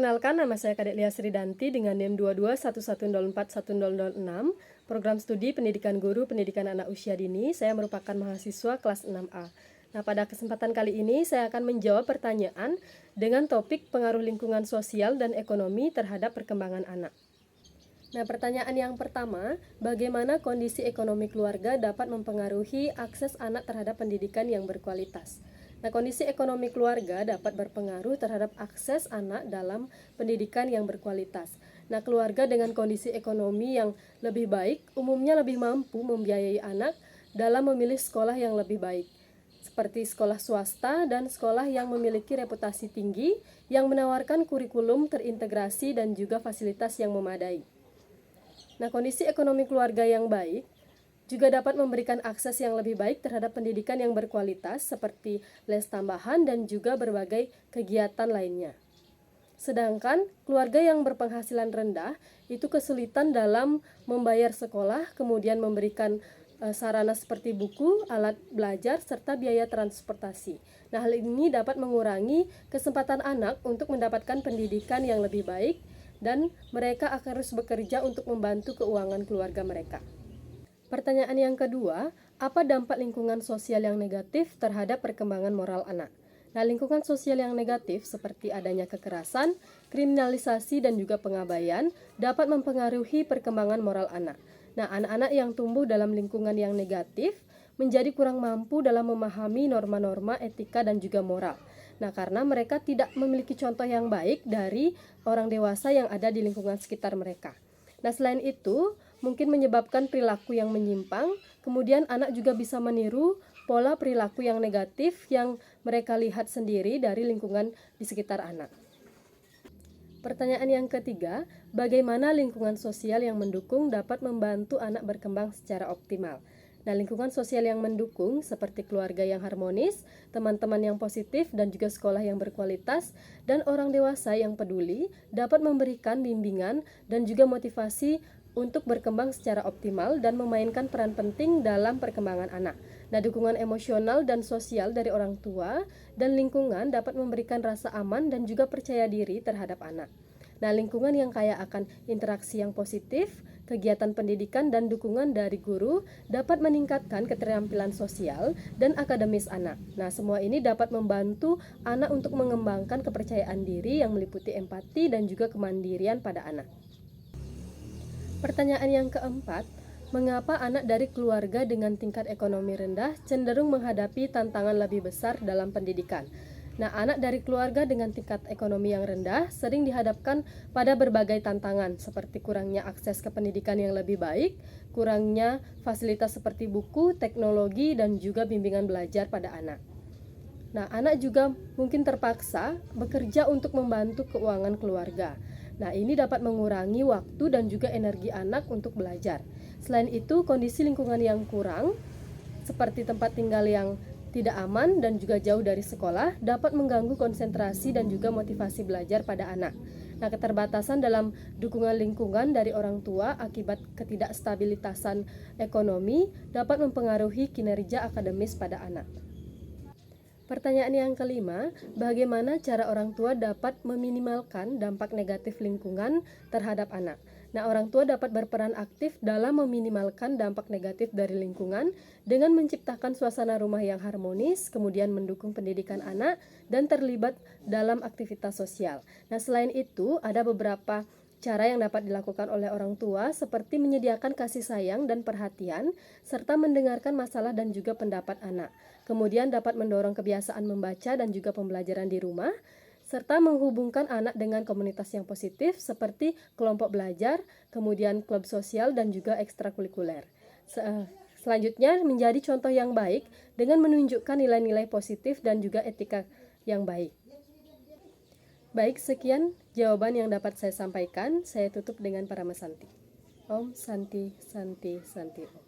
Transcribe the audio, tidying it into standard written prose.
Perkenalkan, nama saya Kadek Lia Sridanti dengan NIM 2211041006, Program Studi Pendidikan Guru Pendidikan Anak Usia Dini. Saya merupakan mahasiswa kelas 6A. Nah, pada kesempatan kali ini saya akan menjawab pertanyaan dengan topik pengaruh lingkungan sosial dan ekonomi terhadap perkembangan anak. Nah, pertanyaan yang pertama, bagaimana kondisi ekonomi keluarga dapat mempengaruhi akses anak terhadap pendidikan yang berkualitas? Nah, kondisi ekonomi keluarga dapat berpengaruh terhadap akses anak dalam pendidikan yang berkualitas. Nah, keluarga dengan kondisi ekonomi yang lebih baik umumnya lebih mampu membiayai anak dalam memilih sekolah yang lebih baik, seperti sekolah swasta dan sekolah yang memiliki reputasi tinggi yang menawarkan kurikulum terintegrasi dan juga fasilitas yang memadai. Nah, kondisi ekonomi keluarga yang baik juga dapat memberikan akses yang lebih baik terhadap pendidikan yang berkualitas seperti les tambahan dan juga berbagai kegiatan lainnya. Sedangkan keluarga yang berpenghasilan rendah itu kesulitan dalam membayar sekolah, kemudian memberikan sarana seperti buku, alat belajar, serta biaya transportasi. Nah, hal ini dapat mengurangi kesempatan anak untuk mendapatkan pendidikan yang lebih baik dan mereka akan harus bekerja untuk membantu keuangan keluarga mereka. Pertanyaan yang kedua, apa dampak lingkungan sosial yang negatif terhadap perkembangan moral anak? Nah, lingkungan sosial yang negatif seperti adanya kekerasan, kriminalisasi, dan juga pengabaian dapat mempengaruhi perkembangan moral anak. Nah, anak-anak yang tumbuh dalam lingkungan yang negatif menjadi kurang mampu dalam memahami norma-norma etika dan juga moral. Nah, karena mereka tidak memiliki contoh yang baik dari orang dewasa yang ada di lingkungan sekitar mereka. Nah, selain itu, mungkin menyebabkan perilaku yang menyimpang, kemudian anak juga bisa meniru pola perilaku yang negatif yang mereka lihat sendiri dari lingkungan di sekitar anak. Pertanyaan yang ketiga, bagaimana lingkungan sosial yang mendukung dapat membantu anak berkembang secara optimal? Nah, lingkungan sosial yang mendukung seperti keluarga yang harmonis, teman-teman yang positif, dan juga sekolah yang berkualitas, dan orang dewasa yang peduli dapat memberikan bimbingan dan juga motivasi untuk berkembang secara optimal dan memainkan peran penting dalam perkembangan anak. Nah, dukungan emosional dan sosial dari orang tua dan lingkungan dapat memberikan rasa aman dan juga percaya diri terhadap anak. Nah, lingkungan yang kaya akan interaksi yang positif, kegiatan pendidikan dan dukungan dari guru dapat meningkatkan keterampilan sosial dan akademis anak. Nah, semua ini dapat membantu anak untuk mengembangkan kepercayaan diri yang meliputi empati dan juga kemandirian pada anak. Pertanyaan yang keempat, mengapa anak dari keluarga dengan tingkat ekonomi rendah cenderung menghadapi tantangan lebih besar dalam pendidikan? Nah, anak dari keluarga dengan tingkat ekonomi yang rendah sering dihadapkan pada berbagai tantangan seperti kurangnya akses ke pendidikan yang lebih baik, kurangnya fasilitas seperti buku, teknologi, dan juga bimbingan belajar pada anak. Nah, anak juga mungkin terpaksa bekerja untuk membantu keuangan keluarga. Nah, ini dapat mengurangi waktu dan juga energi anak untuk belajar. Selain itu, kondisi lingkungan yang kurang, seperti tempat tinggal yang tidak aman dan juga jauh dari sekolah, dapat mengganggu konsentrasi dan juga motivasi belajar pada anak. Nah, keterbatasan dalam dukungan lingkungan dari orang tua akibat ketidakstabilitasan ekonomi dapat mempengaruhi kinerja akademis pada anak. Pertanyaan yang kelima, bagaimana cara orang tua dapat meminimalkan dampak negatif lingkungan terhadap anak? Nah, orang tua dapat berperan aktif dalam meminimalkan dampak negatif dari lingkungan dengan menciptakan suasana rumah yang harmonis, kemudian mendukung pendidikan anak, dan terlibat dalam aktivitas sosial. Nah, selain itu, ada beberapa cara yang dapat dilakukan oleh orang tua seperti menyediakan kasih sayang dan perhatian, serta mendengarkan masalah dan juga pendapat anak. Kemudian dapat mendorong kebiasaan membaca dan juga pembelajaran di rumah, serta menghubungkan anak dengan komunitas yang positif seperti kelompok belajar, kemudian klub sosial dan juga ekstrakurikuler. Selanjutnya, menjadi contoh yang baik dengan menunjukkan nilai-nilai positif dan juga etika yang baik. Baik, sekian jawaban yang dapat saya sampaikan. Saya tutup dengan Paramasanti. Om Santi Santi Santi Om.